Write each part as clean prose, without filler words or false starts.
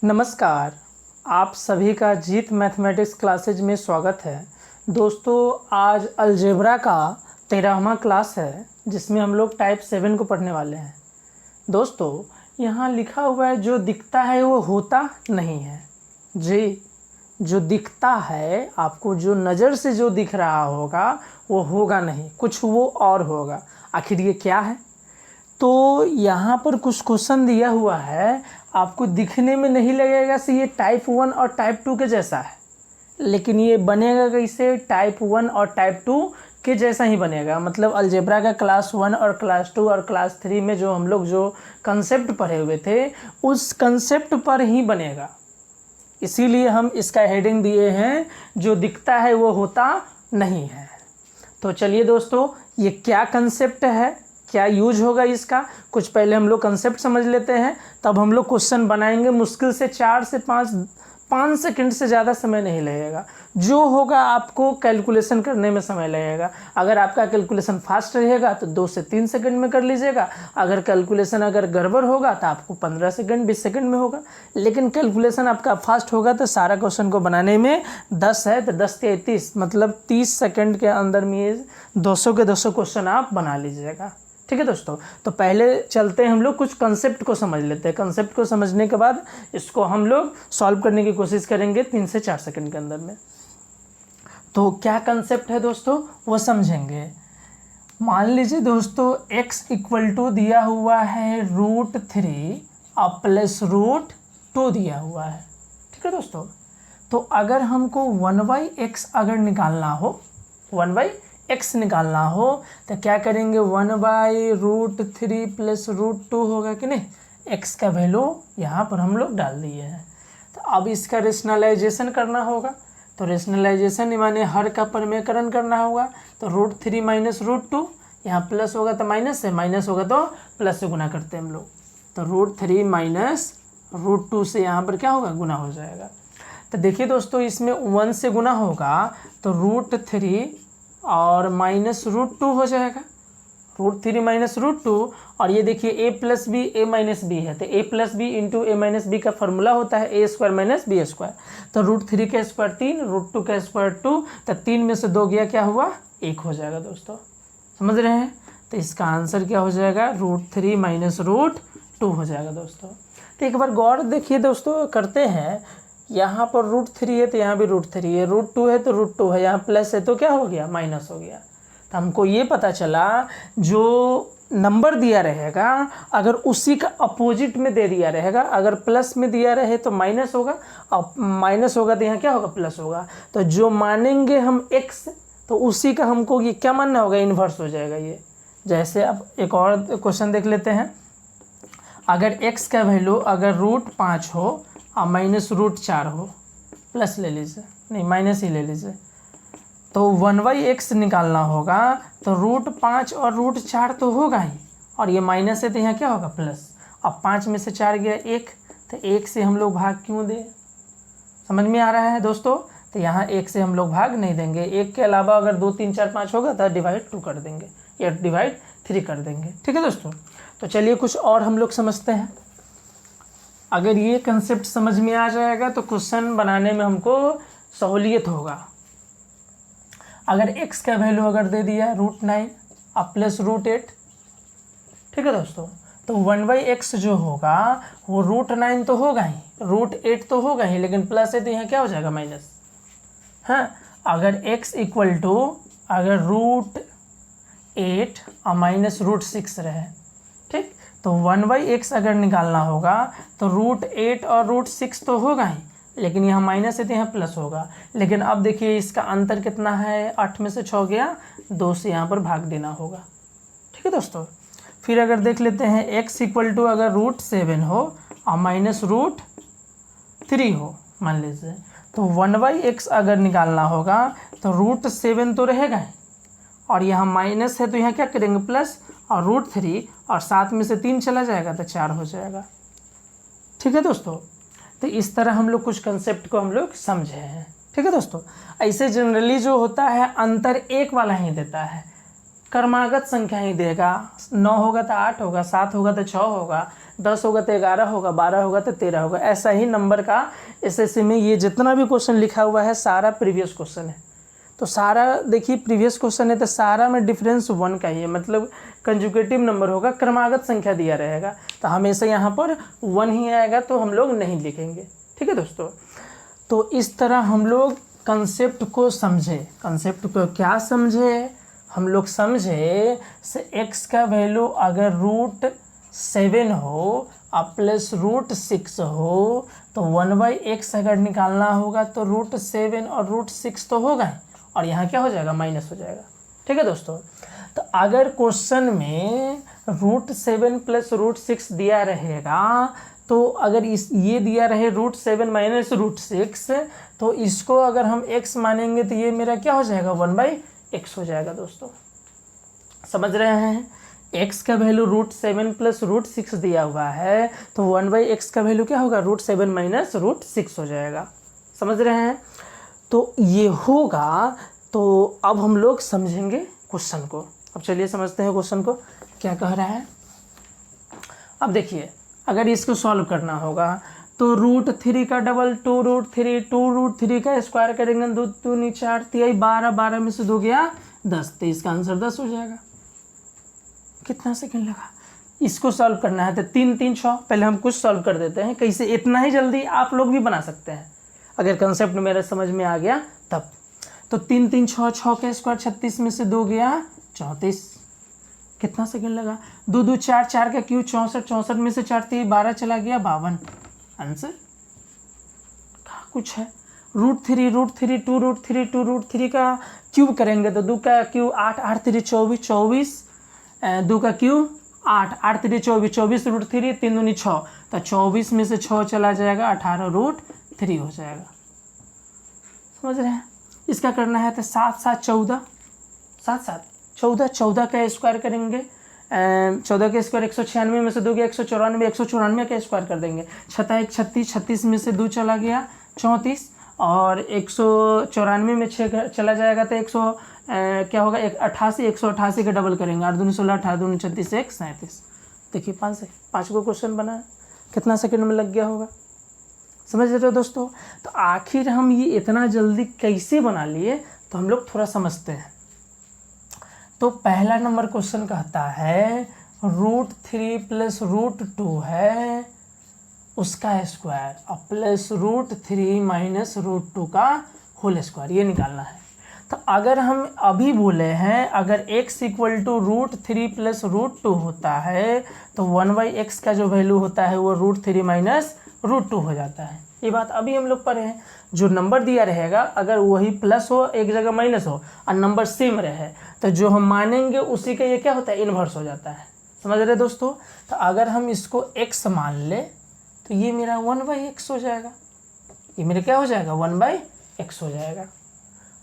नमस्कार। आप सभी का जीत मैथमेटिक्स क्लासेज में स्वागत है। दोस्तों, आज अलजेब्रा का 13वां क्लास है जिसमें हम लोग टाइप 7 को पढ़ने वाले हैं। दोस्तों, यहाँ लिखा हुआ है जो दिखता है वो होता नहीं है। जी, जो दिखता है आपको, जो नज़र से जो दिख रहा होगा वो होगा नहीं, कुछ वो और होगा। आखिर ये क्या है? तो यहाँ पर कुछ क्वेश्चन दिया हुआ है, आपको दिखने में नहीं लगेगा कि ये टाइप 1 और टाइप 2 के जैसा है, लेकिन ये बनेगा कैसे? टाइप 1 और टाइप 2 के जैसा ही बनेगा। मतलब अलजेब्रा का क्लास 1 और क्लास 2 और क्लास 3 में जो हम लोग जो कंसेप्ट पढ़े हुए थे उस कंसेप्ट पर ही बनेगा। इसीलिए हम इसका हेडिंग दिए हैं, जो दिखता है वो होता नहीं है। तो चलिए दोस्तों, ये क्या कंसेप्ट है, क्या यूज होगा इसका, कुछ पहले हम लोग कंसेप्ट समझ लेते हैं, तब हम लोग क्वेश्चन बनाएंगे। मुश्किल से 4 से 5 सेकंड से ज़्यादा समय नहीं लगेगा। जो होगा आपको कैलकुलेशन करने में समय लगेगा। अगर आपका कैलकुलेशन फास्ट रहेगा तो 2 से 3 सेकंड में कर लीजिएगा। अगर कैलकुलेशन अगर गड़बड़ होगा तो आपको 15 सेकंड 20 सेकंड में होगा। लेकिन कैलकुलेशन आपका फास्ट होगा तो सारा क्वेश्चन को बनाने में 10 है तो 10 के 30 मतलब 30 सेकंड के अंदर में 200 के 200 क्वेश्चन आप बना लीजिएगा। ठीक है दोस्तों, तो पहले चलते हैं, हम लोग कुछ कंसेप्ट को समझ लेते हैं। कंसेप्ट को समझने के बाद इसको हम लोग सॉल्व करने की कोशिश करेंगे 3 से 4 सेकंड के अंदर में। तो क्या कंसेप्ट है दोस्तों, वो समझेंगे। मान लीजिए दोस्तों, x इक्वल टू दिया हुआ है √3 और प्लस √2 दिया हुआ है। ठीक है दोस्तों, तो अगर हमको 1/x अगर निकालना हो, 1/x निकालना हो तो क्या करेंगे? 1/√3 प्लस √2 होगा कि नहीं। x का वैल्यू यहाँ पर हम लोग डाल दिए हैं। तो अब इसका रेशनलाइजेशन करना होगा। तो रेशनलाइजेशन माने हर का परमेयकरण करना होगा। तो √3 माइनस √2, यहाँ प्लस होगा तो माइनस से, माइनस होगा तो प्लस से गुना करते हैं हम लोग। तो √3 माइनस √2 से यहाँ पर क्या होगा? गुना हो जाएगा। तो देखिए दोस्तों, इसमें 1 से गुना होगा तो √3 और माइनस √2 हो जाएगा। √3 माइनस √2, और ये देखिए a plus b a minus b है, तो a plus b into a minus b का फॉर्मूला होता है a² माइनस b²। तो √3 का स्क्वायर 3, √2 का स्क्वायर 2, तो 3 में से 2 गया, क्या हुआ? 1 हो जाएगा। दोस्तों समझ रहे हैं? तो इसका आंसर क्या हो जाएगा? √3 माइनस √2 हो जाएगा दोस्तों। तो एक बार गौर देखिए दोस्तों, करते हैं। यहाँ पर √3 है तो यहाँ भी √3 है, √2 है तो √2 है, यहाँ प्लस है तो क्या हो गया? माइनस हो गया। तो हमको ये पता चला, जो नंबर दिया रहेगा अगर उसी का अपोजिट में दे दिया रहेगा, अगर प्लस में दिया रहे तो माइनस होगा, और माइनस होगा तो यहाँ क्या होगा? प्लस होगा। तो जो मानेंगे हम x, तो उसी का हमको ये क्या मानना होगा? इन्वर्स हो जाएगा ये। जैसे अब एक और क्वेश्चन देख लेते हैं। अगर x का वैल्यू अगर √5 हो और माइनस √4 हो, प्लस ले लीजिए, नहीं माइनस ही ले लीजिए, तो 1/x निकालना होगा। तो √5 और √4 तो होगा ही, और ये माइनस है तो यहाँ क्या होगा? प्लस। अब 5 में से 4 गया 1, तो 1 से हम लोग भाग क्यों दें? समझ में आ रहा है दोस्तों? तो यहाँ 1 से हम लोग भाग नहीं देंगे। 1 के अलावा अगर 2 3 4 5 होगा तो डिवाइड 2 कर देंगे या डिवाइड 3 कर देंगे। ठीक है दोस्तों, तो चलिए कुछ और हम लोग समझते हैं। अगर ये कंसेप्ट समझ में आ जाएगा तो क्वेश्चन बनाने में हमको सहूलियत होगा। अगर x का वैल्यू अगर दे दिया √9 और प्लस √8, ठीक है दोस्तों, तो 1/x जो होगा वो √9 तो होगा ही, √8 तो होगा ही, लेकिन प्लस है तो यहाँ क्या हो जाएगा? माइनस। हाँ, अगर x इक्वल टू अगर √8 और माइनस √6 रहे, ठीक, तो 1/x अगर निकालना होगा तो √8 और √6 तो होगा ही, लेकिन यहाँ माइनस है तो यहाँ प्लस होगा। लेकिन अब देखिए इसका अंतर कितना है? 8 में से 6 गया, 2 से यहाँ पर भाग देना होगा। ठीक है दोस्तों, फिर अगर देख लेते हैं x इक्वल टू अगर √7 हो और माइनस √3 हो मान लीजिए, तो 1/x अगर निकालना होगा तो √7 तो रहेगा ही, और यहाँ माइनस है तो यहाँ क्या करेंगे? प्लस, और √3 और 7 में से 3 चला जाएगा तो 4 हो जाएगा। ठीक है दोस्तों, तो इस तरह हम लोग कुछ कंसेप्ट को हम लोग समझे हैं। ठीक है दोस्तों, ऐसे जनरली जो होता है अंतर एक वाला ही देता है, क्रमागत संख्या ही देगा। 9 होगा तो 8 होगा, 7 होगा तो 6 होगा, 10 होगा तो 11 होगा, 12 होगा तो 13 होगा। ऐसा ही नंबर का एसएससी में ये जितना भी क्वेश्चन लिखा हुआ है सारा प्रीवियस क्वेश्चन है। तो सारा देखिए प्रीवियस क्वेश्चन है तो सारा में डिफरेंस 1 का ही है, मतलब कंजुगेटिव नंबर होगा, क्रमागत संख्या दिया रहेगा तो हमेशा यहाँ पर 1 ही आएगा, तो हम लोग नहीं लिखेंगे। ठीक है दोस्तों, तो इस तरह हम लोग कंसेप्ट को समझे। कंसेप्ट को क्या समझे हम लोग? समझे से x का वैल्यू अगर √7 हो और प्लस √6 हो तो 1/x अगर निकालना होगा तो √7 और √6 तो होगा ही, और यहाँ क्या हो जाएगा? माइनस हो जाएगा। ठीक है दोस्तों, तो अगर क्वेश्चन में √7 प्लस √6 दिया रहेगा तो अगर ये दिया रहे √7 माइनस √6 तो इसको अगर हम x मानेंगे तो ये मेरा क्या हो जाएगा? 1/x हो जाएगा। दोस्तों समझ रहे हैं? x का वैल्यू √7 प्लस √6 दिया हुआ है तो 1/x का वैल्यू क्या होगा? √7 माइनस √6 हो जाएगा। समझ रहे हैं? तो ये होगा। तो अब हम लोग समझेंगे क्वेश्चन को। अब चलिए समझते हैं क्वेश्चन को क्या कह रहा है। अब देखिए, अगर इसको सॉल्व करना होगा तो √3 का डबल 2√3, 2√3 का स्क्वायर करेंगे 2 2 4 3 12, 12 में से 2 गया 10, तो इसका आंसर 10 हो जाएगा। कितना सेकंड लगा? इसको सॉल्व करना है तो 3 3 6 पहले हम कुछ सॉल्व कर देते हैं। कैसे? इतना ही जल्दी आप लोग भी बना सकते हैं अगर कंसेप्ट मेरा समझ में आ गया तब। तो 3 3 6, 6 का स्क्वायर 36 में से 2 गया 34, कितना सेकंड लगा? 2 2 4, 4 का क्यूब 64, 64 में से 4 3 12 चला गया 52। आंसर कहाँ कुछ है? √3 √3 2√3 2√3 का क्यूब करेंगे तो 2 का क्यूब 8, 8 3 24, 24 2 का क्यूब 8, 8 3 24, 24 √3 3 दूनी 6, तो 24 में से 6 चला जाएगा 18 √3 हो जाएगा। समझ रहे हैं? इसका करना है तो 7 7 14, 7 7 14, 14 का स्क्वायर करेंगे 14 का स्क्वायर 196 में से 2 गया 194, 194 का स्क्वायर कर देंगे 6 1 36, 36 में से 2 चला गया 34, और 194 में 6 चला जाएगा तो 100 क्या होगा? 88, 188 का डबल करेंगे 8 दूनी 16, 18 दूनी 36, 1 37। देखिए 5 को क्वेश्चन बना है, कितना सेकंड में लग गया होगा? समझ रहे हो दोस्तों? तो आखिर हम ये इतना जल्दी कैसे बना लिए तो हम लोग थोड़ा समझते हैं। तो पहला नंबर क्वेश्चन कहता है √3 प्लस √2 है उसका स्क्वायर और प्लस √3 माइनस √2 का होल स्क्वायर, ये निकालना है। तो अगर हम अभी बोले हैं अगर x इक्वल टू √3 प्लस √2 होता है तो 1/x का जो वैल्यू होता है वो √3 माइनस √2 हो जाता है। ये बात अभी हम लोग पढ़े हैं। जो नंबर दिया रहेगा अगर वही प्लस हो एक जगह माइनस हो और नंबर सेम रहे तो जो हम मानेंगे उसी का ये क्या होता है? इन्वर्स हो जाता है। समझ रहे दोस्तों? तो अगर हम इसको x मान ले तो ये मेरा 1/x हो जाएगा। ये मेरा क्या हो जाएगा? 1/x हो जाएगा।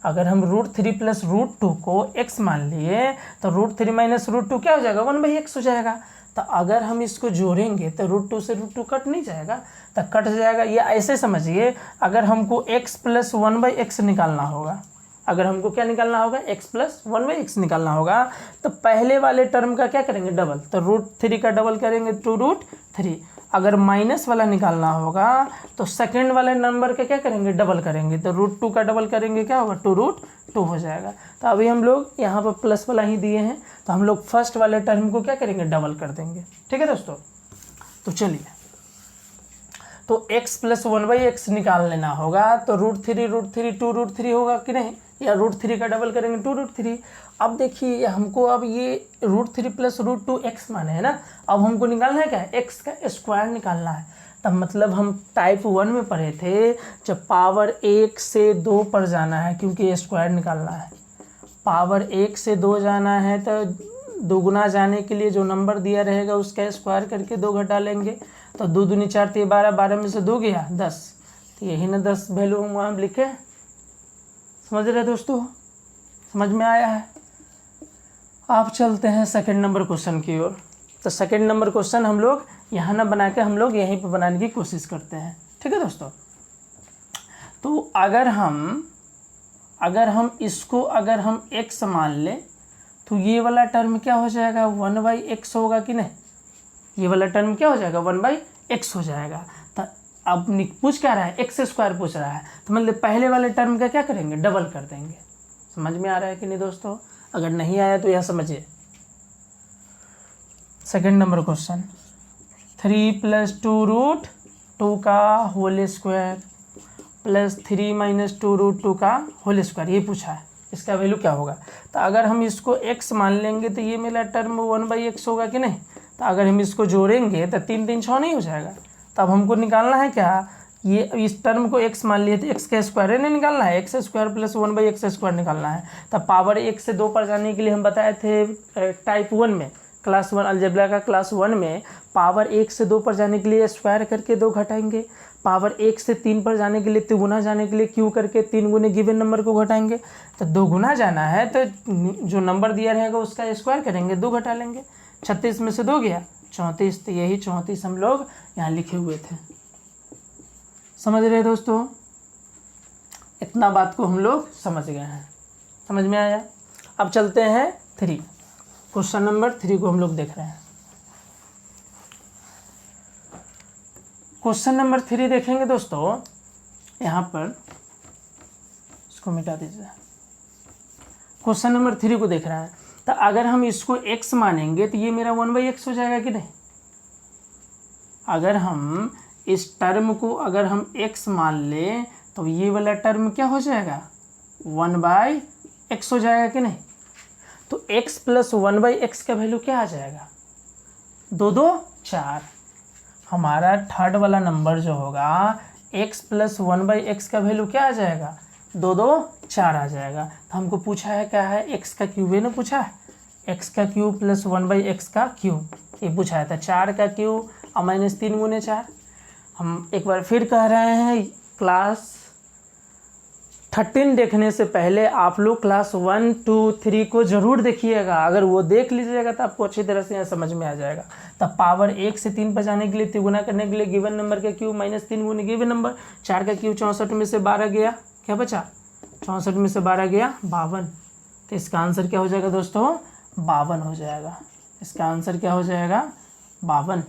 अगर हम √3 प्लस √2 को x मान लिए तो √3 माइनस √2 क्या हो जाएगा? 1/x हो जाएगा। तो अगर हम इसको जोड़ेंगे तो √2 से √2 कट नहीं जाएगा, तो कट जाएगा। ये ऐसे समझिए, अगर हमको x प्लस 1/x निकालना होगा, अगर हमको क्या निकालना होगा? x प्लस 1/x निकालना होगा तो पहले वाले टर्म का क्या करेंगे? डबल। तो √3 का डबल करेंगे 2√3। अगर माइनस वाला निकालना होगा तो सेकंड वाले नंबर का क्या करेंगे? डबल करेंगे। तो √2 का डबल करेंगे क्या होगा? 2√2 हो जाएगा। तो अभी हम लोग यहाँ पर प्लस वाला ही दिए हैं तो हम लोग फर्स्ट वाले टर्म को क्या करेंगे? डबल कर देंगे। ठीक है दोस्तों? तो चलिए, तो x प्लस 1/x निकाल लेना होगा तो √3 √3 2√3 होगा कि नहीं, या √3 का डबल करेंगे 2√3। अब देखिए हमको अब ये √3 प्लस √2 x माने है ना, अब हमको निकालना है क्या? x का स्क्वायर निकालना है। तब मतलब हम टाइप 1 में पढ़े थे जब पावर 1 से 2 पर जाना है, क्योंकि स्क्वायर निकालना है। पावर 1 से 2 जाना है तो दोगुना जाने के लिए जो नंबर दिया रहेगा उसका स्क्वायर करके 2 घटा लेंगे। तो 2 दूनी 4 3 12, 12 में से 2 गया 10, तो यही ना 10 वैल्यू हम वहाँ लिखे। समझ रहे दोस्तों? समझ में आया है? आप चलते हैं सेकंड नंबर क्वेश्चन की ओर। तो सेकंड नंबर क्वेश्चन हम लोग यहाँ ना बना के हम लोग यहीं पर बनाने की कोशिश करते हैं। ठीक है दोस्तों? तो अगर हम इसको x मान लें तो ये वाला टर्म क्या हो जाएगा 1/x होगा कि नहीं, ये वाला टर्म क्या हो जाएगा 1/x हो जाएगा। तो अब पूछ क्या रहा है, x² पूछ रहा है, तो मतलब पहले वाले टर्म का क्या करेंगे, डबल कर देंगे। समझ में आ रहा है कि नहीं दोस्तों, अगर नहीं आया तो यह समझिए। सेकंड नंबर क्वेश्चन, 3 + 2√2 का होल स्क्वायर प्लस 3 - 2√2 का होल स्क्वायर, ये पूछा है, इसका वैल्यू क्या होगा। तो अगर हम इसको x मान लेंगे तो ये मेरा टर्म 1/x होगा कि नहीं। तो अगर हम इसको जोड़ेंगे तो 3 3 6 नहीं हो जाएगा। तो अब हमको निकालना है क्या, ये इस टर्म को x मान लिए तो x का स्क्वायर नहीं निकालना है, x² + 1/x² निकालना है। तब पावर 1 से 2 पर जाने के लिए हम बताए थे टाइप 1 में, क्लास 1 अलजेब्रा का क्लास 1 में, पावर 1 से 2 पर जाने के लिए स्क्वायर करके 2 घटाएंगे, पावर 1 से 3 पर जाने के लिए तिगुना जाने के लिए क्यू करके 3 गुने गिवन नंबर को घटाएंगे। तो 2 गुना जाना है तो जो नंबर दिया रहेगा उसका स्क्वायर करेंगे, 2 घटा लेंगे, 36 में से 2 गया 34। तो यही 34 हम लोग यहाँ लिखे हुए थे। समझ रहे दोस्तों, इतना बात को हम लोग समझ गए हैं, समझ में आया। अब चलते हैं 3, क्वेश्चन नंबर 3 को हम लोग देख रहे हैं। क्वेश्चन नंबर 3 देखेंगे दोस्तों, यहाँ पर इसको मिटा दीजिए। क्वेश्चन नंबर 3 को देख रहे हैं, तो अगर हम इसको x मानेंगे तो ये मेरा 1/x हो जाएगा कि नहीं। अगर हम इस टर्म को अगर हम x मान लें तो ये वाला टर्म क्या हो जाएगा 1/x हो जाएगा कि नहीं। तो x + 1/x का वैल्यू क्या आ जाएगा, 2 2 4। हमारा थर्ड वाला नंबर जो होगा x + 1/x का वैल्यू क्या आ जाएगा 2 2 4 आ जाएगा। तो हमको पूछा है क्या है, x का क्यूब है ना, पूछा है x का क्यूब + 1/x का क्यूब, ये पूछा है। तो 4 का क्यूब और -3 गुने 4। हम एक बार फिर कह रहे हैं, क्लास 13 देखने से पहले आप लोग क्लास 1 2 3 को ज़रूर देखिएगा। अगर वो देख लीजिएगा तो आपको अच्छी तरह से यहाँ समझ में आ जाएगा। तब पावर 1 से 3 पर जाने के लिए तिगुना करने के लिए गिवन नंबर का क्यूब -3 गुने गिवन नंबर, 4 का क्यूब 64 में से 12 गया, क्या बचा 64 में से 12 गया 52। तो इसका आंसर क्या हो जाएगा दोस्तों 52 हो जाएगा। इसका आंसर क्या हो जाएगा 52।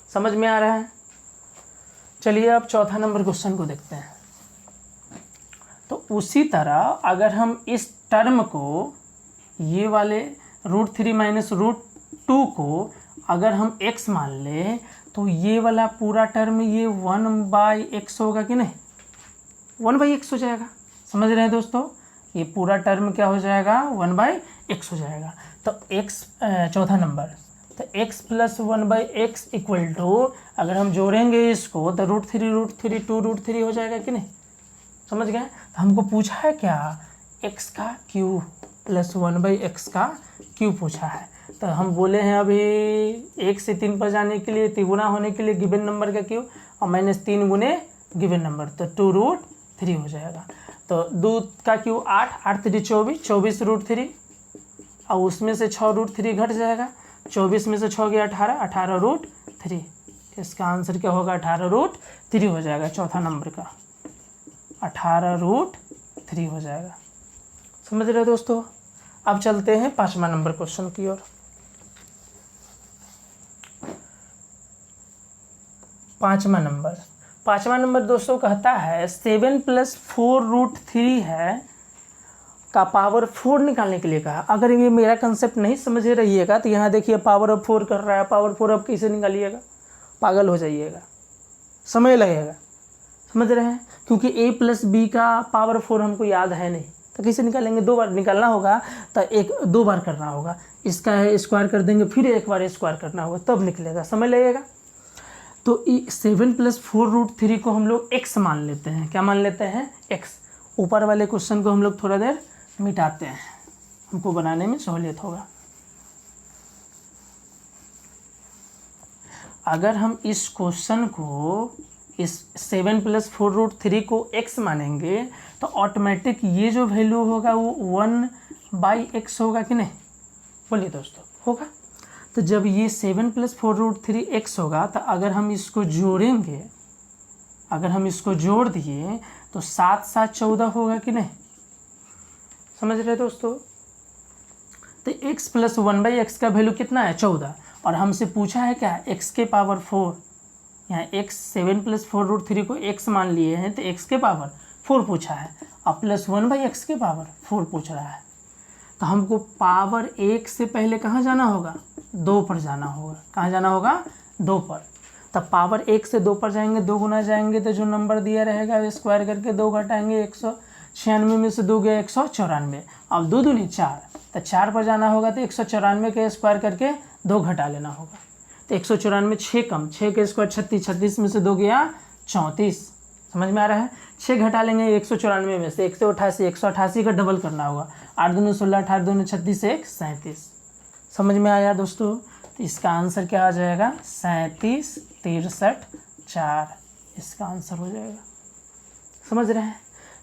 समझ में आ रहा है। चलिए अब चौथा नंबर क्वेश्चन को देखते हैं। तो उसी तरह अगर हम इस टर्म को, ये वाले √3 - √2 को अगर हम x मान लें तो ये वाला पूरा टर्म ये 1/x होगा कि नहीं, 1/x हो जाएगा। समझ रहे हैं दोस्तों, ये पूरा टर्म क्या हो जाएगा 1/x हो जाएगा। तो x चौथा नंबर, तो x + 1/x = अगर हम जोड़ेंगे इसको तो √3 2√3 हो जाएगा कि नहीं। समझ गए। तो हमको पूछा है क्या, x का क्यूब + 1/x का क्यूब पूछा है। तो हम बोले हैं अभी 1 से 3 पर जाने के लिए तिगुना होने के लिए गिवन नंबर का क्यूब और -3 गुने गिवन नंबर, तो 2√3 हो जाएगा। तो 2 का क्यूब 8 8 3 24 24 √3 और उसमें से 6 √3 घट जाएगा, 24 में से 6 गया 18 18 √3। इसका आंसर क्या होगा 18 √3 हो जाएगा। चौथा नंबर का 18 √3 हो जाएगा। समझ रहे दोस्तों। अब चलते हैं 5वां नंबर क्वेश्चन की ओर। 5वां नंबर दोस्तों कहता है 7 + 4√3 है का पावर 4 निकालने के लिए कहा। अगर ये मेरा कंसेप्ट नहीं समझ रहिएगा तो यहाँ देखिए पावर ऑफ 4 कर रहा है, पावर 4 अब कैसे निकालिएगा, पागल हो जाइएगा, समय लगेगा। समझ रहे हैं, क्योंकि a + b का पावर 4 हमको याद है नहीं, तो कैसे निकालेंगे, 2 बार निकालना होगा, तो 2 बार करना होगा। इसका स्क्वायर कर देंगे, फिर एक बार स्क्वायर करना होगा, तब निकलेगा, समय लगेगा। तो 7 + 4√3 को हम लोग x मान लेते हैं। क्या मान लेते हैं, x। ऊपर वाले क्वेश्चन को हम लोग थोड़ा देर मिटाते हैं, हमको बनाने में सहूलियत होगा। अगर हम इस क्वेश्चन को, इस 7 + 4√3 को x मानेंगे तो ऑटोमेटिक ये जो वैल्यू होगा वो 1/x होगा कि नहीं, बोलिए दोस्तों, होगा। तो जब ये 7 + 4√3 x होगा तो अगर हम इसको जोड़ेंगे, अगर हम इसको जोड़ दिए तो 7 7 14 होगा कि नहीं। समझ रहे दोस्तों, तो x प्लस 1/x का वैल्यू कितना है 14, और हमसे पूछा है क्या x के पावर 4, यहाँ x 7 + 4√3 को x मान लिए हैं तो x के पावर 4 पूछा है, अब प्लस 1/x के पावर 4 पूछ रहा है। तो हमको पावर 1 से पहले कहाँ जाना होगा 2 पर जाना होगा, कहाँ जाना होगा 2 पर। तब पावर 1 से 2 पर जाएंगे, 2 गुना जाएंगे तो जो नंबर दिया रहेगा स्क्वायर करके 2 घटाएंगे 196 में से 2 गया 194, अब 2 दूनी 4, तो 4 पर जाना होगा तो 194 के स्क्वायर करके 2 घटा लेना होगा, तो 194 6 कम 6 के स्क्वायर 36, 36 में से 2 गया 34, समझ में आ रहा है। 6 घटा लेंगे 194 में से 188, 188 का डबल करना होगा, 8 दूनी 16, 8 दूनी 36, 1 37, समझ में आया दोस्तों। तो इसका आंसर क्या आ जाएगा 37, 63, 4, इसका आंसर हो जाएगा, समझ रहे हैं।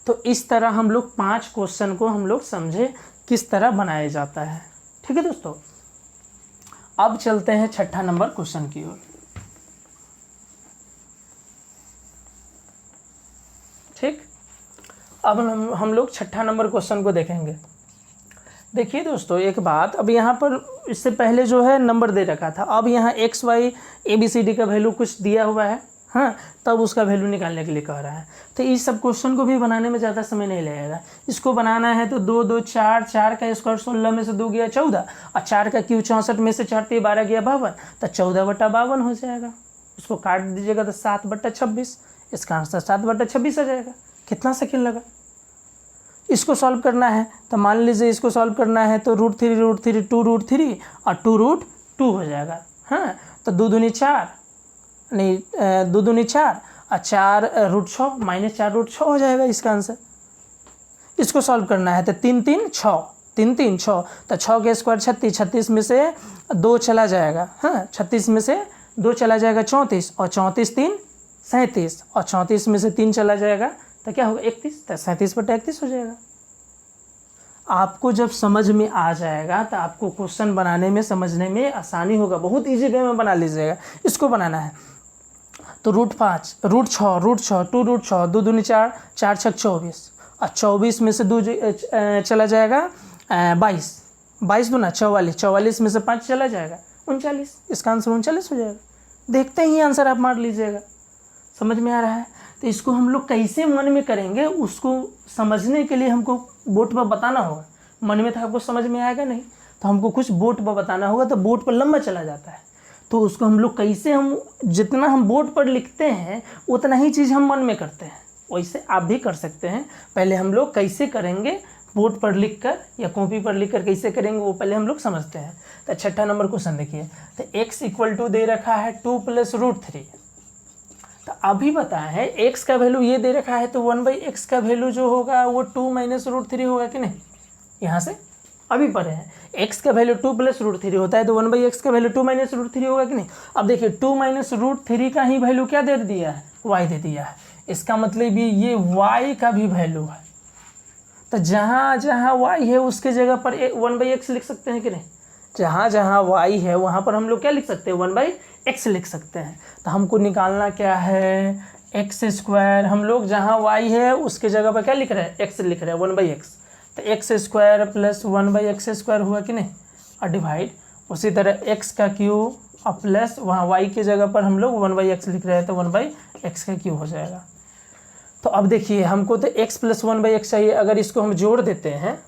तो इस तरह हम लोग 5 क्वेश्चन को हम लोग समझे किस तरह बनाया जाता है, ठीक है दोस्तों। अब चलते हैं 6ठा नंबर क्वेश्चन की ओर। ठीक, अब हम लोग 6ठा नंबर क्वेश्चन को देखेंगे। देखिए दोस्तों एक बात, अब यहाँ पर इससे पहले जो है नंबर दे रखा था, अब यहाँ x y ABCD का वैल्यू कुछ दिया हुआ है, हाँ, तब उसका वैल्यू निकालने के लिए कह रहा है। तो इस सब क्वेश्चन को भी बनाने में ज़्यादा समय नहीं लगेगा। इसको बनाना है तो 2 2 4, 4 का स्क्वायर 16 में से 2 गया 14, और 4 का क्यूब 64 में से 4 3 12 गया 52, तो 14/52 हो जाएगा। उसको काट दीजिएगा तो 7/26, इसका आंसर 7/26 आ जाएगा। कितना सेकेंड लगा। इसको सॉल्व करना है तो मान लीजिए इसको सॉल्व करना है तो √3 √3 2√3 और 2√2 हो जाएगा, हाँ। तो 2 दूनी 4 नहीं 2 दूनी 4 और 4√6 -4√6 हो जाएगा इसका आंसर। इसको सॉल्व करना है तो 3 3 6 3 3 6, तो 6 के स्क्वायर 36, 36 में से 2 चला जाएगा, हाँ, 36 में से 2 चला जाएगा 34, और 34 3 37, और 34 में से 3 चला जाएगा तो क्या होगा 31, तो 37/31 हो जाएगा। आपको जब समझ में आ जाएगा तो आपको क्वेश्चन बनाने में समझने में आसानी होगा, बहुत इजी वे में बना लीजिएगा। इसको बनाना है तो √5 √6 √6 2√6 2 दूनी 4, 4 6 24, और 24 में से 2 चला जाएगा 22, 22 दूना 44, 44 में से 5 चला जाएगा 39, इसका आंसर 39 हो जाएगा। देखते ही आंसर आप मार लीजिएगा, समझ में आ रहा है। तो इसको हम लोग कैसे मन में करेंगे उसको समझने के लिए हमको बोर्ड पर बताना होगा। मन में तो आपको समझ में आएगा नहीं, तो हमको कुछ बोर्ड पर बताना होगा, तो बोर्ड पर लंबा चला जाता है। तो उसको हम लोग कैसे, हम जितना हम बोर्ड पर लिखते हैं उतना ही चीज़ हम मन में करते हैं, वैसे आप भी कर सकते हैं। पहले हम लोग कैसे करेंगे बोर्ड पर लिख कर या कॉपी पर लिख कर कैसे करेंगे वो पहले हम लोग समझते हैं। तो 6ठा नंबर क्वेश्चन देखिए, तो x दे रखा है 2 + √3। तो अभी पता है x का वैल्यू ये दे रखा है तो 1/x का वैल्यू जो होगा वो 2 - √3 होगा कि नहीं। यहाँ से अभी पढ़े हैं x का वैल्यू 2 + √3 होता है तो 1/x का वैल्यू 2 - √3 होगा कि नहीं। अब देखिए 2 - √3 का ही वैल्यू क्या दे दिया है y दे दिया है, इसका मतलब ये y का भी वैल्यू है। तो जहाँ जहाँ y है उसके जगह पर 1/x लिख सकते हैं कि नहीं। जहाँ जहाँ y है वहाँ पर हम लोग क्या लिख सकते हैं 1/x लिख सकते हैं। तो हमको निकालना क्या है x², हम लोग जहाँ y है उसके जगह पर क्या लिख रहे हैं x लिख रहे हैं 1/x, तो x² + 1/x² हुआ कि नहीं, और डिवाइड उसी तरह x का क्यूब और प्लस वहाँ y के जगह पर हम लोग 1/x लिख रहे हैं तो 1/x का क्यूब हो जाएगा। तो अब देखिए हमको तो x + 1/x चाहिए, अगर इसको हम जोड़ देते हैं,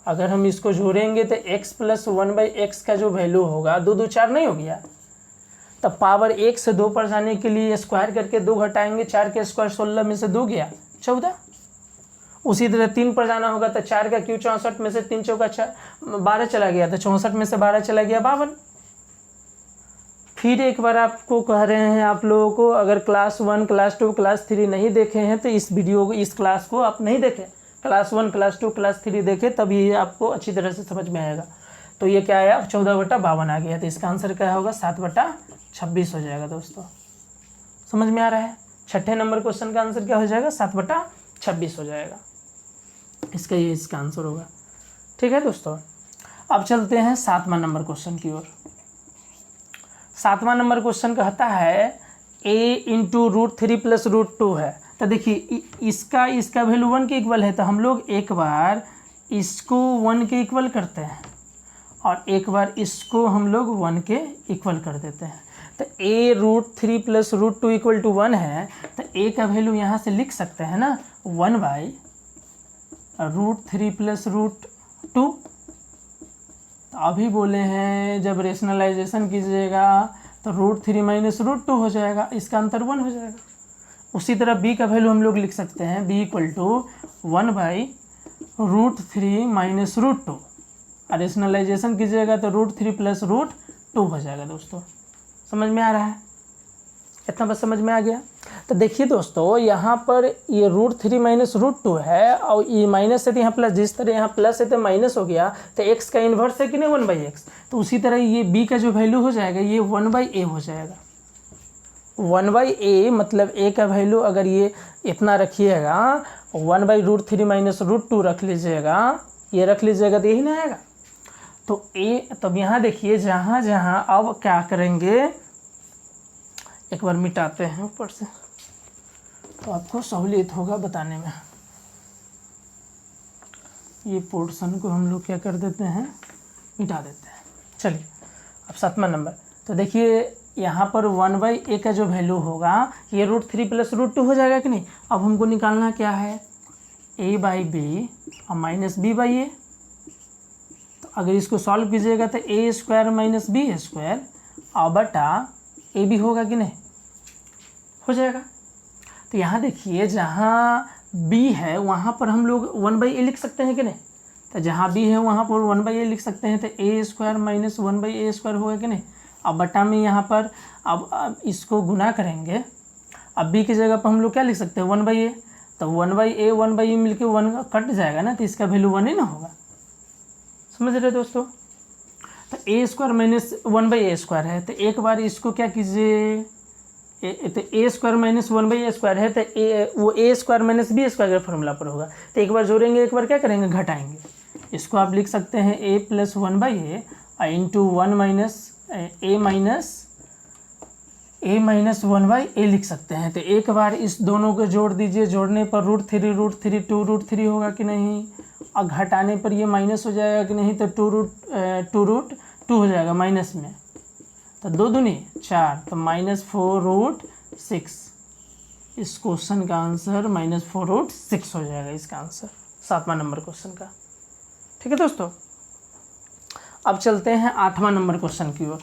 अगर हम इसको जोड़ेंगे तो x + 1/x का जो वैल्यू होगा 2 2 4 नहीं हो गया, तब पावर 1 से 2 पर जाने के लिए स्क्वायर करके 2 घटाएंगे, 4 के स्क्वायर 16 में से 2 गया 14। उसी तरह 3 पर जाना होगा तो 4 का क्यूब 64 में से 3 चौका 12 चला गया, तो 64 में से 12 चला गया 52। फिर एक बार आपको कह रहे हैं आप लोगों को, अगर क्लास 1 क्लास 2 क्लास 3 नहीं देखे हैं तो इस वीडियो को इस क्लास को आप नहीं देखें, क्लास 1 क्लास 2 क्लास 3 देखें, तब ये आपको अच्छी तरह से समझ में आएगा। तो ये क्या आया 14/52 आ गया, तो इसका आंसर क्या होगा 7/26 हो जाएगा दोस्तों, समझ में आ रहा है। 6ठे नंबर क्वेश्चन का आंसर क्या हो जाएगा 7/26 हो जाएगा, इसका आंसर होगा। ठीक है दोस्तों, अब चलते हैं 7वां नंबर क्वेश्चन की ओर। 7वां नंबर क्वेश्चन कहता है a × √3 + √2 है। तो देखिए इसका वैल्यू 1 के इक्वल है, तो हम लोग एक बार इसको 1 के इक्वल करते हैं, और एक बार इसको हम लोग 1 के इक्वल कर देते हैं। तो a√3 + √2 = 1 है, तो a का वैल्यू यहाँ से लिख सकते हैं ना 1/√3 + √2। तो अभी बोले हैं जब रेशनलाइजेशन कीजिएगा तो √3 - √2 हो जाएगा, इसका अंतर 1 हो जाएगा। उसी तरह b का वैल्यू हम लोग लिख सकते हैं b = 1/√3 - √2, और रेशनलाइजेशन कीजिएगा तो √3 + √2 हो जाएगा। दोस्तों समझ में आ रहा है? इतना बस समझ में आ गया। तो देखिए दोस्तों, यहाँ पर ये √3 - √2 है और ये माइनस है तो यहाँ प्लस, जिस तरह यहाँ प्लस है तो माइनस हो गया, तो x का इन्वर्स है कि नहीं 1/x। तो उसी तरह ये b का जो वैल्यू हो जाएगा ये 1/a हो जाएगा। 1/a मतलब a का वैल्यू अगर ये इतना रखिएगा 1/√3 - √2 रख लीजिएगा, ये रख लीजिएगा तो यही ना आएगा। तो a, तब यहाँ देखिए जहाँ जहाँ अब क्या करेंगे, एक बार मिटाते हैं ऊपर से तो आपको सहूलियत होगा बताने में। ये पोर्शन को हम लोग क्या कर देते हैं, मिटा देते हैं। चलिए अब 7वां नंबर। तो देखिए यहाँ पर 1/a का जो वैल्यू होगा ये √3 + √2 हो जाएगा कि नहीं। अब हमको निकालना क्या है, a/b और -b/a। तो अगर इसको सॉल्व कीजिएगा तो a² - b² और बटा ab होगा कि नहीं, हो जाएगा। तो यहाँ देखिए जहाँ b है वहाँ पर हम लोग 1/a लिख सकते हैं कि नहीं। तो जहाँ b है वहाँ पर 1/a लिख सकते हैं, तो a² - 1/a² होगा कि नहीं। अब बटा में यहाँ पर अब इसको गुना करेंगे, अब b की जगह पर हम लोग क्या लिख सकते हैं 1/a। तो 1/a मिलके 1 कट जाएगा ना, तो इसका वैल्यू 1 ही ना होगा। समझ रहे दोस्तों। तो a² - 1/a² है, तो एक बार इसको क्या कीजिए, तो a² - 1/a² है, तो वो a² - b² के फॉर्मूला पर होगा। तो एक बार जोड़ेंगे, एक बार क्या करेंगे घटाएंगे। इसको आप लिख सकते हैं a + 1/a इंटू 1 - 1/a लिख सकते हैं। तो एक बार इस दोनों को जोड़ दीजिए, जोड़ने पर √3 2√3 होगा कि नहीं, और घटाने पर ये माइनस हो जाएगा कि नहीं, तो 2√2 हो जाएगा माइनस में। तो 2 दूनी 4, तो -4√6। इस क्वेश्चन का आंसर -4√6 हो जाएगा, इसका आंसर 7वां नंबर क्वेश्चन का। ठीक है दोस्तों, अब चलते हैं 8वां नंबर क्वेश्चन की ओर।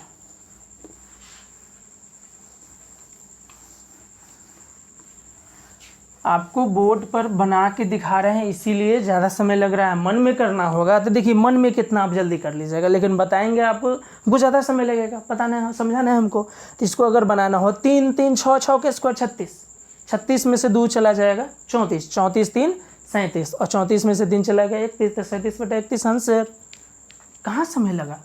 आपको बोर्ड पर बना के दिखा रहे हैं इसीलिए ज़्यादा समय लग रहा है, मन में करना होगा तो देखिए मन में कितना आप जल्दी कर लीजिएगा, लेकिन बताएंगे आपको ज़्यादा समय लगेगा, बताना है समझाना है हमको। तो इसको अगर बनाना हो 3 3 6 6 के स्क्वायर 36 में से 2 चला जाएगा 34, 34 3 37 और 34 में से 3 चला गया 31, तो 37/31 आंसर। कहाँ समय लगा,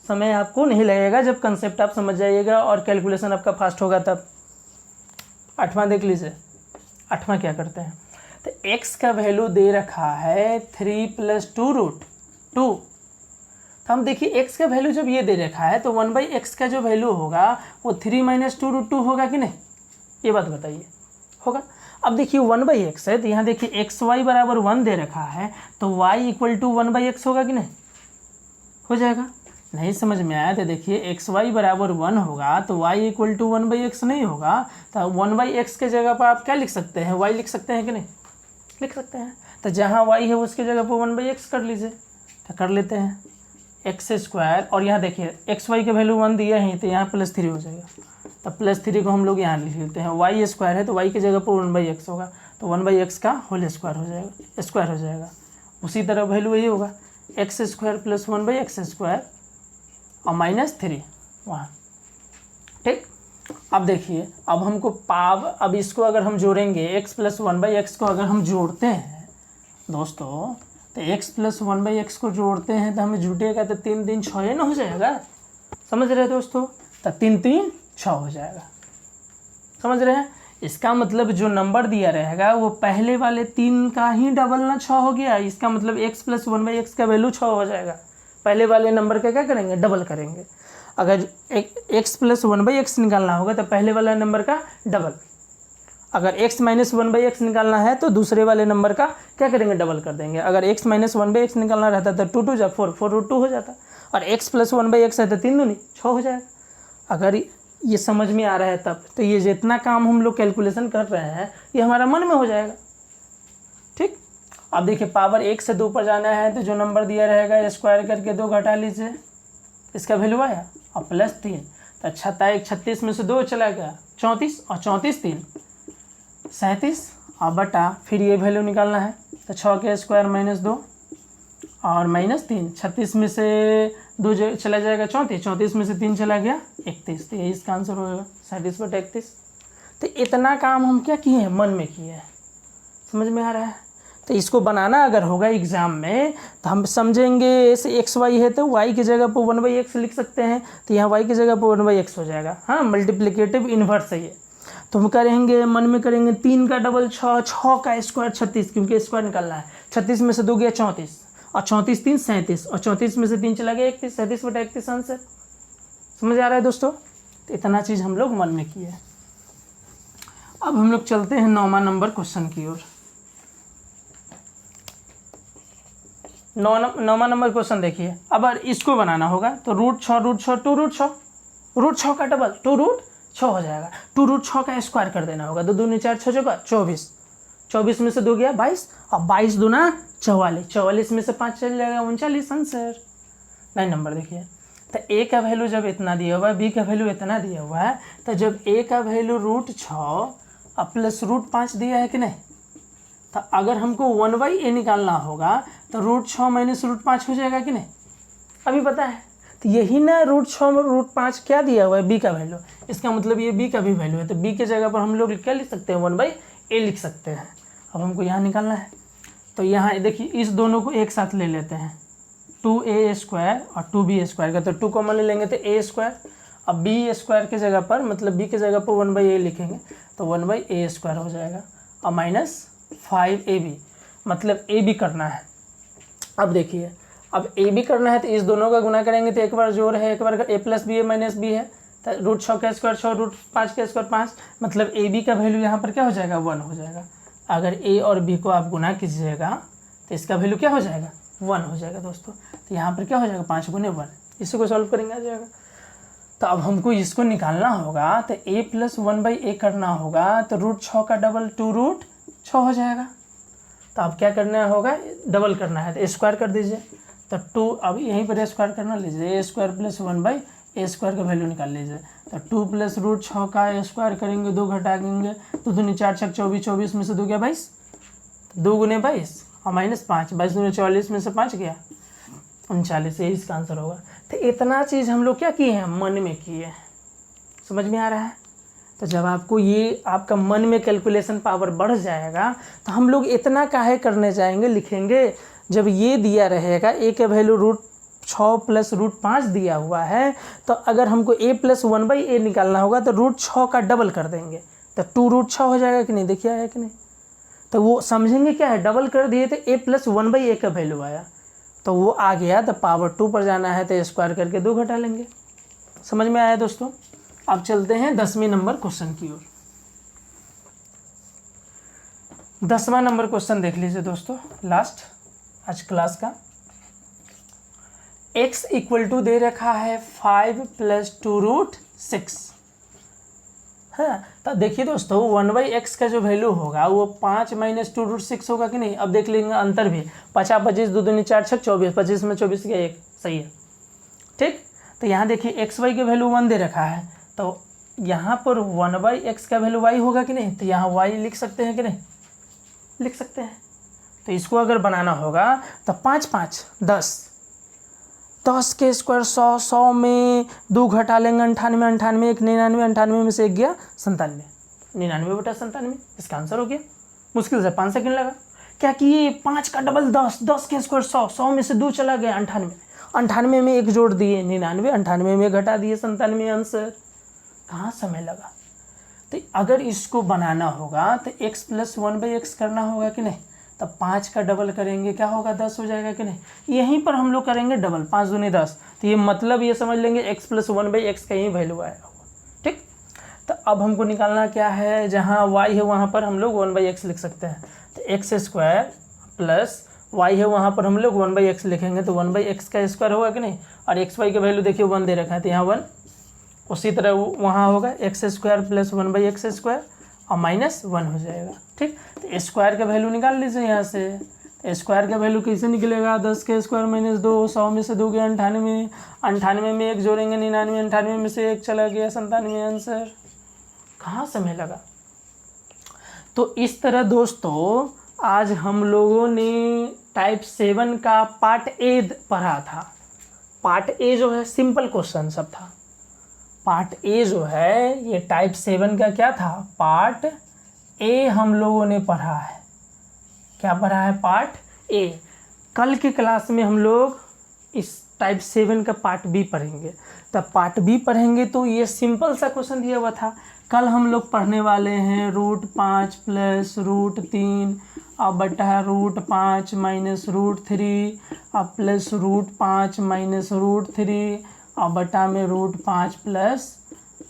समय आपको नहीं लगेगा जब कंसेप्ट आप समझ जाइएगा और कैलकुलेशन आपका फास्ट होगा तब। 8वां देख लीजिए, 8वां क्या करते हैं, तो x का वैल्यू दे रखा है 3 + 2√2। तो हम देखिए x का वैल्यू जब ये दे रखा है तो 1/x का जो वैल्यू होगा वो 3 - 2√2 होगा कि नहीं, ये बात बताइए, होगा। अब देखिए 1/x है, तो यहाँ देखिए xy = 1 दे रखा है, तो y = 1/x होगा कि नहीं, हो जाएगा। नहीं समझ में आया तो देखिए xy = 1 होगा तो y = 1/x नहीं होगा, तो 1/x के जगह पर आप क्या लिख सकते हैं, y लिख सकते हैं कि नहीं, लिख सकते हैं। तो जहाँ y है उसके जगह पर 1/x कर लीजिए, तो कर लेते हैं x²। और यहाँ देखिए xy के वैल्यू 1 दिया है तो यहाँ +3 हो जाएगा, तो +3 को हम लोग यहाँ लिख लेते हैं। y² है तो y की जगह पर 1/x होगा, तो 1/x का होल स्क्वायर हो जाएगा, स्क्वायर हो जाएगा। उसी तरह वैल्यू यही होगा x² + 1/x² और -3 वहाँ। ठीक, अब देखिए अब हमको अब इसको अगर हम जोड़ेंगे x + 1/x को अगर हम जोड़ते हैं दोस्तों, तो x + 1/x को जोड़ते हैं तो हमें जुटेगा तो 3 3 6 ना हो जाएगा, समझ रहे हैं दोस्तों। तो 3 3 6 हो जाएगा, समझ रहे हैं। इसका मतलब जो नंबर दिया रहेगा वो पहले वाले 3 का ही डबल ना 6 हो गया, इसका मतलब x + 1/x का वैल्यू 6 हो जाएगा। पहले वाले नंबर का क्या करेंगे, डबल करेंगे। अगर x + 1/x निकालना होगा तो पहले वाला नंबर का डबल। अगर x माइनस 1/x निकालना है तो दूसरे वाले नंबर का क्या करेंगे, डबल कर देंगे। अगर x माइनस 1/x निकालना रहता तो 2 2 जा 4 4 रूट 2 हो जाता, और x प्लस 1/x है तो 3 दूनी 6 हो जाएगा। अगर ये समझ में आ रहा है तब तो ये जितना काम हम लोग कैलकुलेशन कर रहे हैं ये हमारा मन में हो जाएगा। ठीक, अब देखिए पावर 1 से 2 पर जाना है तो जो नंबर दिया रहेगा स्क्वायर करके 2 घटा लीजिए, इसका वैल्यू आया और प्लस 3 तो 36 में से 2 चला गया 34, और 34 3 37, और बटा फिर ये वैल्यू निकालना है तो 6 के स्क्वायर माइनस 2 और माइनस 3, 36 में से 2 चला जाएगा 34, 34 में से 3 चला गया 31, तो यही इसका आंसर होगा 37/31। तो इतना काम हम क्या किए हैं, मन में किए हैं। समझ में आ रहा है? तो इसको बनाना अगर होगा एग्ज़ाम में तो हम समझेंगे ऐसे एक्स वाई है तो वाई की जगह पर 1/x लिख सकते हैं, तो यहाँ वाई की जगह पर 1/x हो जाएगा। हाँ, मल्टीप्लिकेटिव इन्वर्स है ये। तो हम करेंगे मन में करेंगे 3 का डबल 6, 6 का स्क्वायर 36, क्योंकि स्क्वायर निकालना है। 36 में से 2 गया 34, और 34 3 37, और 34 में से 3 चला गया 31, 37/31 आंसर। समझ आ रहा है दोस्तों? तो इतना चीज़ हम लोग मन में किए। अब हम लोग चलते हैं 9वां नंबर क्वेश्चन की ओर। 9वां नंबर क्वेश्चन देखिए। अब इसको बनाना होगा तो रूट 6 2 रूट 6 का डबल 2 रूट 6 हो जाएगा। 2 रूट 6 का स्क्वायर कर देना होगा, 2 दूनी 4 6 जगह 24, 24 में से 2 गया 22, और 22 दूना 44, 44 में से 5 चल जाएगा 39 आंसर। 9 नंबर देखिए। तो a का वैल्यू जब इतना दिया हुआ है, b का वैल्यू इतना दिया हुआ है, तो जब a का वैल्यू रूट 6 और प्लस रूट 5 दिया है कि नहीं, तो अगर हमको 1/a निकालना होगा तो रूट 6 माइनस रूट 5 हो जाएगा कि नहीं, अभी पता है। तो यही ना रूट 6 में रूट 5 क्या दिया हुआ है, b का वैल्यू, इसका मतलब ये b का भी वैल्यू है। तो b के जगह पर हम लोग क्या लिख सकते हैं, 1/a लिख सकते हैं। अब हमको यहाँ निकालना है तो यहाँ देखिए इस दोनों को एक साथ ले लेते हैं, 2a स्क्वायर और 2b स्क्वायर का, तो 2 कॉमन ले लेंगे तो a स्क्वायर। अब b स्क्वायर के जगह पर मतलब b के जगह पर 1/a लिखेंगे तो 1/a स्क्वायर हो जाएगा, और माइनस 5ab, मतलब a भी करना है। अब देखिए अब a भी करना है तो इस दोनों का गुना करेंगे तो एक बार जोड़ है, एक बार a प्लस बी है माइनस बी है, तो रूट 6 का स्क्वायर 6, रूट 5 का स्क्वायर 5, मतलब a b का वैल्यू यहाँ पर क्या हो जाएगा, 1 हो जाएगा। अगर a और b को आप गुना कीजिएगा तो इसका वैल्यू क्या हो जाएगा, 1 हो जाएगा दोस्तों। तो यहाँ पर क्या हो जाएगा, 5 गुने 1, इसी को सॉल्व करेंगे आ जाएगा। तो अब हमको इसको निकालना होगा तो a प्लस 1/a करना होगा, तो रूट 6 का डबल 2 रूट 6 हो जाएगा। तो अब क्या करना होगा, डबल करना है तो स्क्वायर कर दीजिए, तो 2 अब यहीं पर स्क्वायर करना लीजिए, a square plus 1/a square का वैल्यू निकाल लीजिए। तो 2 प्लस रूट 6 का स्क्वायर करेंगे, 2 घटा देंगे, तो 2 4 6 24, 24 में से 2 गया 22, 2 गुने 22 और माइनस 5, 22 दूनी 44 में से 5 गया 39, यही इसका आंसर होगा। तो इतना चीज़ हम लोग क्या किए हैं, मन में किए हैं। समझ में आ रहा है? तो जब आपको ये आपका मन में कैलकुलेशन पावर बढ़ जाएगा तो हम लोग इतना काहे करने जाएंगे, लिखेंगे। जब ये दिया रहेगा a का वैल्यू रूट 6 प्लस रूट 5 दिया हुआ है, तो अगर हमको a प्लस 1/a निकालना होगा तो रूट 6 का डबल कर देंगे, तो 2 रूट 6 हो जाएगा कि नहीं, देखिए आया कि नहीं। तो वो समझेंगे क्या है, डबल कर दिए तो a प्लस 1/a का वैल्यू आया, तो वो आ गया। तो पावर 2 पर जाना है तो स्क्वायर करके 2 घटा लेंगे। समझ में आया दोस्तों? अब चलते हैं 10वें नंबर क्वेश्चन की ओर। 10वां नंबर क्वेश्चन देख लीजिए दोस्तों, लास्ट आज क्लास का। x इक्वल टू दे रखा है 5 प्लस 2 रूट 6। हाँ, तो देखिए दोस्तों 1/x का जो वैल्यू होगा वो 5 माइनस 2 रूट 6 होगा कि नहीं। अब देख लेंगे अंतर भी, 50 25 2 दूनी 4 6 24, 25 में 24 गया 1, सही है। ठीक, तो यहाँ देखिए xy के वैल्यू 1 दे रखा है, तो यहाँ पर 1/x का वैल्यू y होगा कि नहीं, तो यहाँ y लिख सकते हैं कि नहीं, लिख सकते हैं। तो इसको अगर बनाना होगा तो 5 5 10, 10 के स्क्वायर 100, 100 में 2 घटा लेंगे 98, 98 1 99, 98 में से 1 गया 97, 99/97, इसका आंसर हो गया। मुश्किल से 5 सेकंड लगा। क्या किए, 5 का डबल 10, 10 के स्क्वायर 100, 100 में से 2 चला गया 98, 98 में 1 जोड़ दिए 99, 98 में घटा दिए 97 आंसर। कहाँ समय लगा। तो अगर इसको बनाना होगा तो x प्लस 1/x करना होगा कि नहीं, तब 5 का डबल करेंगे क्या होगा, 10 हो जाएगा कि नहीं। यहीं पर हम लोग करेंगे डबल, 5 दूनी 10, तो ये मतलब ये समझ लेंगे x प्लस 1/x का ही वैल्यू आया होगा। ठीक, तो अब हमको निकालना क्या है, जहाँ y है वहाँ पर हम लोग 1/x लिख सकते हैं। तो x स्क्वायर प्लस y है वहाँ पर हम लोग 1/x लिखेंगे, तो 1/x का स्क्वायर होगा कि नहीं, और एक्स वाई का वैल्यू देखिए 1 दे रखा है, तो यहाँ 1, उसी तरह वहाँ होगा x square plus 1/x square और -1 हो जाएगा। ठीक, तो स्क्वायर का वैल्यू निकाल लीजिए यहाँ से। स्क्वायर का वैल्यू कैसे निकलेगा, 10 का स्क्वायर -2, 100 में से 2 गया 98, 98 में 1 जोड़ेंगे 99, 98 में से 1 चला गया 97, आंसर कहाँ समय लगा। तो इस तरह दोस्तों आज हम लोगों ने टाइप 7 का पार्ट ए पढ़ा था। पार्ट ए जो है सिंपल क्वेश्चन सब था। पार्ट ए जो है ये टाइप 7 का क्या था, पार्ट ए हम लोगों ने पढ़ा है। क्या पढ़ा है, पार्ट ए। कल की क्लास में हम लोग इस टाइप 7 का पार्ट बी पढ़ेंगे। तब पार्ट बी पढ़ेंगे तो ये सिंपल सा क्वेश्चन दिया हुआ था। कल हम लोग पढ़ने वाले हैं √5 प्लस √3 अब बटा √5 माइनस √3 अब प्लस √5 माइनस √3 अब बटा में √5 प्लस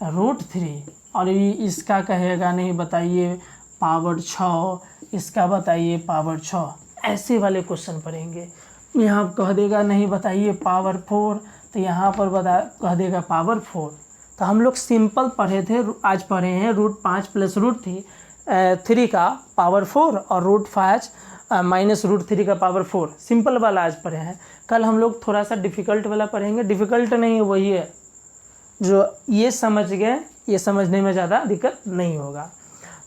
√3, और ये इसका कहेगा नहीं बताइए पावर 6, इसका बताइए पावर 6, ऐसे वाले क्वेश्चन पढ़ेंगे। यहाँ कह देगा नहीं बताइए पावर 4, तो यहाँ पर कह देगा पावर 4। तो हम लोग सिंपल पढ़े थे, आज पढ़े हैं √5 प्लस √3 का पावर 4 और √5 माइनस √3 का पावर 4, सिंपल वाला आज पढ़े हैं। कल हम लोग थोड़ा सा डिफ़िकल्ट वाला पढ़ेंगे। डिफ़िकल्ट नहीं है, वही है जो ये समझ गए, ये समझने में ज़्यादा दिक्कत नहीं होगा।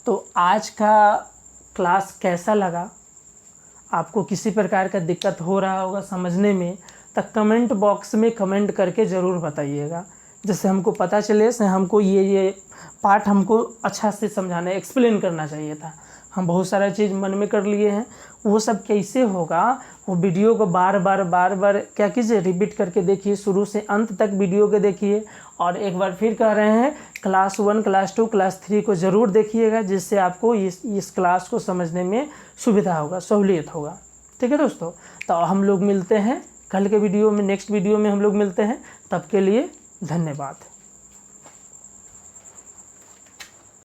तो आज का क्लास कैसा लगा, आपको किसी प्रकार का दिक्कत हो रहा होगा समझने में, तो कमेंट बॉक्स में कमेंट करके ज़रूर बताइएगा, जिससे हमको पता चले से हमको ये पार्ट हमको अच्छा से समझाना, एक्सप्लेन करना चाहिए था। हम बहुत सारा चीज़ मन में कर लिए हैं, वो सब कैसे होगा, वो वीडियो को बार बार क्या कीजिए, रिपीट करके देखिए, शुरू से अंत तक वीडियो के देखिए। और एक बार फिर कह रहे हैं क्लास 1, क्लास 2, क्लास 3 को ज़रूर देखिएगा, जिससे आपको इस क्लास को समझने में सुविधा होगा, सहूलियत होगा। ठीक है दोस्तों, तो हम लोग मिलते हैं कल के वीडियो में, नेक्स्ट वीडियो में हम लोग मिलते हैं। तब के लिए धन्यवाद।